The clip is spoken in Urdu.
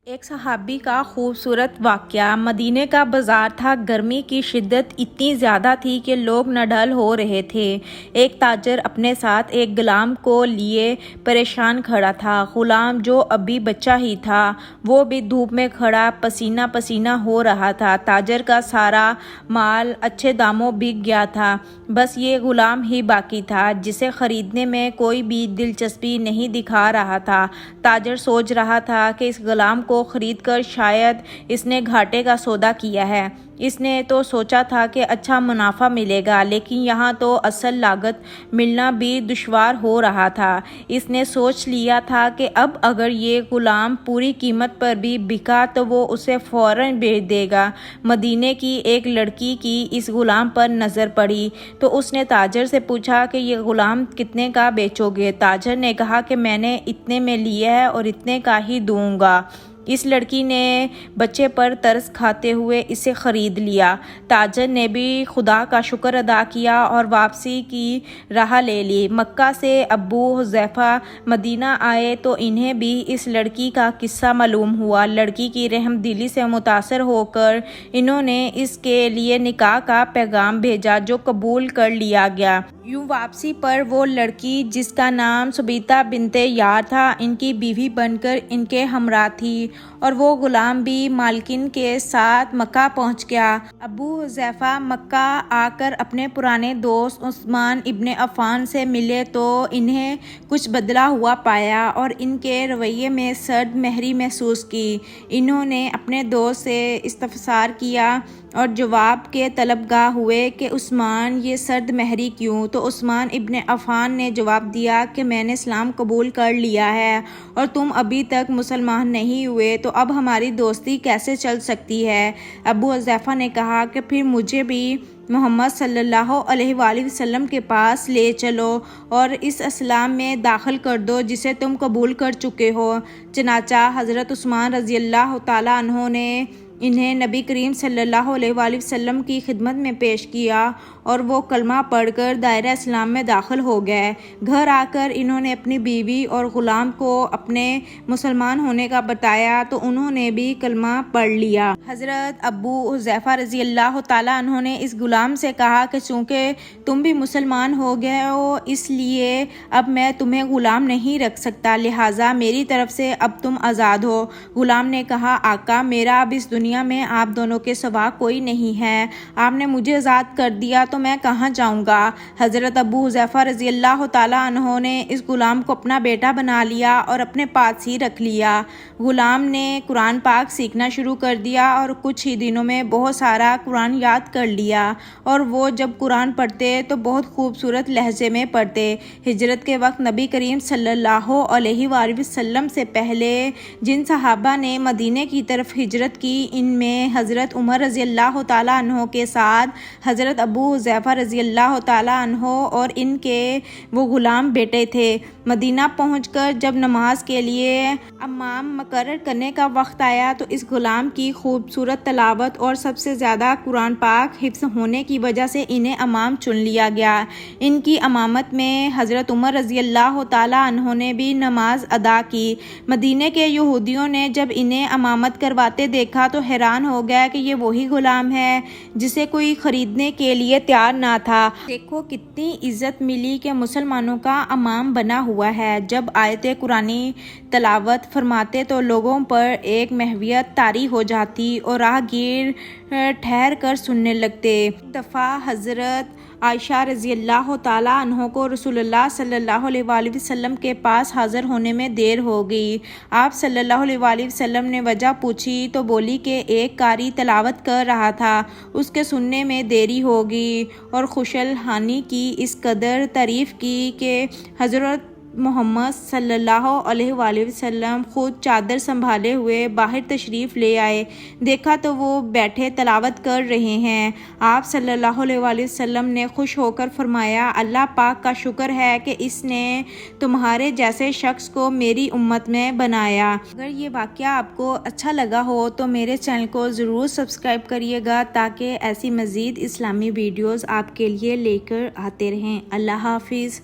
ایک صحابی کا خوبصورت واقعہ۔ مدینے کا بازار تھا۔ گرمی کی شدت اتنی زیادہ تھی کہ لوگ نڈھال ہو رہے تھے۔ ایک تاجر اپنے ساتھ ایک غلام کو لیے پریشان کھڑا تھا۔ غلام جو ابھی بچہ ہی تھا، وہ بھی دھوپ میں کھڑا پسینہ پسینہ ہو رہا تھا۔ تاجر کا سارا مال اچھے داموں بک گیا تھا، بس یہ غلام ہی باقی تھا جسے خریدنے میں کوئی بھی دلچسپی نہیں دکھا رہا تھا۔ تاجر سوچ رہا تھا کہ اس غلام کو خرید کر شاید اس نے گھاٹے کا سودا کیا ہے۔ اس نے تو سوچا تھا کہ اچھا منافع ملے گا، لیکن یہاں تو اصل لاگت ملنا بھی دشوار ہو رہا تھا۔ اس نے سوچ لیا تھا کہ اب اگر یہ غلام پوری قیمت پر بھی بکا تو وہ اسے فوراً بیچ دے گا۔ مدینے کی ایک لڑکی کی اس غلام پر نظر پڑی تو اس نے تاجر سے پوچھا کہ یہ غلام کتنے کا بیچو گے؟ تاجر نے کہا کہ میں نے اتنے میں لیا ہے اور اتنے کا ہی دوں گا۔ اس لڑکی نے بچے پر ترس کھاتے ہوئے اسے خرید لیا۔ تاجر نے بھی خدا کا شکر ادا کیا اور واپسی کی راہ لے لی۔ مکہ سے ابو حذیفہ مدینہ آئے تو انہیں بھی اس لڑکی کا قصہ معلوم ہوا۔ لڑکی کی رحم دلی سے متاثر ہو کر انہوں نے اس کے لیے نکاح کا پیغام بھیجا جو قبول کر لیا گیا۔ یوں واپسی پر وہ لڑکی جس کا نام ثبیتہ بنت یار تھا، ان کی بیوی بن کر ان کے ہمراہ تھی، اور وہ غلام بھی مالکن کے ساتھ مکہ پہنچ گیا۔ ابو حذیفہ مکہ آ کر اپنے پرانے دوست عثمان ابن عفان سے ملے تو انہیں کچھ بدلا ہوا پایا اور ان کے رویے میں سرد مہری محسوس کی۔ انہوں نے اپنے دوست سے استفسار کیا اور جواب کے طلبگار ہوئے کہ عثمان یہ سرد مہری کیوں؟ تو عثمان ابن عفان نے جواب دیا کہ میں نے اسلام قبول کر لیا ہے اور تم ابھی تک مسلمان نہیں ہوئے، تو اب ہماری دوستی کیسے چل سکتی ہے؟ ابو حذیفہ نے کہا کہ پھر مجھے بھی محمد صلی اللہ علیہ وآلہ وسلم کے پاس لے چلو اور اس اسلام میں داخل کر دو جسے تم قبول کر چکے ہو۔ چنانچہ حضرت عثمان رضی اللہ تعالیٰ عنہ نے انہیں نبی کریم صلی اللہ علیہ وآلہ وسلم کی خدمت میں پیش کیا اور وہ کلمہ پڑھ کر دائرہ اسلام میں داخل ہو گئے۔ گھر آ کر انہوں نے اپنی بیوی اور غلام کو اپنے مسلمان ہونے کا بتایا تو انہوں نے بھی کلمہ پڑھ لیا۔ حضرت ابو حذیفہ رضی اللہ تعالیٰ عنہ نے اس غلام سے کہا کہ چونکہ تم بھی مسلمان ہو گئے ہو، اس لیے اب میں تمہیں غلام نہیں رکھ سکتا، لہٰذا میری طرف سے اب تم آزاد ہو۔ غلام نے کہا آقا، میرا اب اس دنیا میں آپ دونوں کے سوا کوئی نہیں ہے، آپ نے مجھے آزاد کر دیا تو میں کہاں جاؤں گا؟ حضرت ابو حذیفہ رضی اللہ تعالیٰ عنہ نے اس غلام کو اپنا بیٹا بنا لیا اور اپنے پاس ہی رکھ لیا۔ غلام نے قرآن پاک سیکھنا شروع کر دیا اور کچھ ہی دنوں میں بہت سارا قرآن یاد کر لیا، اور وہ جب قرآن پڑھتے تو بہت خوبصورت لہجے میں پڑھتے۔ ہجرت کے وقت نبی کریم صلی اللہ علیہ وآلہ وسلم سے پہلے جن صحابہ نے مدینے کی طرف ہجرت کی، ان میں حضرت عمر رضی اللہ تعالیٰ عنہ کے ساتھ حضرت ابو حذیفہ رضی اللہ تعالیٰ عنہ اور ان کے وہ غلام بیٹے تھے۔ مدینہ پہنچ کر جب نماز کے لیے امام مقرر کرنے کا وقت آیا تو اس غلام کی خوبصورت تلاوت اور سب سے زیادہ قرآن پاک حفظ ہونے کی وجہ سے انہیں امام چن لیا گیا۔ ان کی امامت میں حضرت عمر رضی اللہ تعالیٰ عنہ نے بھی نماز ادا کی۔ مدینے کے یہودیوں نے جب انہیں امامت کرواتے دیکھا تو حیران ہو گیا کہ یہ وہی غلام ہے جسے کوئی خریدنے کے لیے تیار نہ تھا۔ دیکھو کتنی عزت ملی کہ مسلمانوں کا امام بنا ہوا ہے۔ جب آیت قرآنی تلاوت فرماتے تو لوگوں پر ایک محویت طاری ہو جاتی اور راہگیر ٹھہر کر سننے لگتے۔ ایک دفعہ حضرت عائشہ رضی اللہ تعالیٰ عنہ کو رسول اللہ صلی اللہ علیہ وآلہ وسلم کے پاس حاضر ہونے میں دیر ہو گئی۔ آپ صلی اللہ علیہ وآلہ وسلم نے وجہ پوچھی تو بولی کہ ایک قاری تلاوت کر رہا تھا، اس کے سننے میں دیری ہوگی، اور خوشل حانی کی اس قدر تعریف کی کہ حضرت محمد صلی اللہ علیہ وآلہ وسلم خود چادر سنبھالے ہوئے باہر تشریف لے آئے۔ دیکھا تو وہ بیٹھے تلاوت کر رہے ہیں۔ آپ صلی اللہ علیہ وآلہ وسلم نے خوش ہو کر فرمایا، اللہ پاک کا شکر ہے کہ اس نے تمہارے جیسے شخص کو میری امت میں بنایا۔ اگر یہ واقعہ آپ کو اچھا لگا ہو تو میرے چینل کو ضرور سبسکرائب کریے گا تاکہ ایسی مزید اسلامی ویڈیوز آپ کے لیے لے کر آتے رہیں۔ اللہ حافظ۔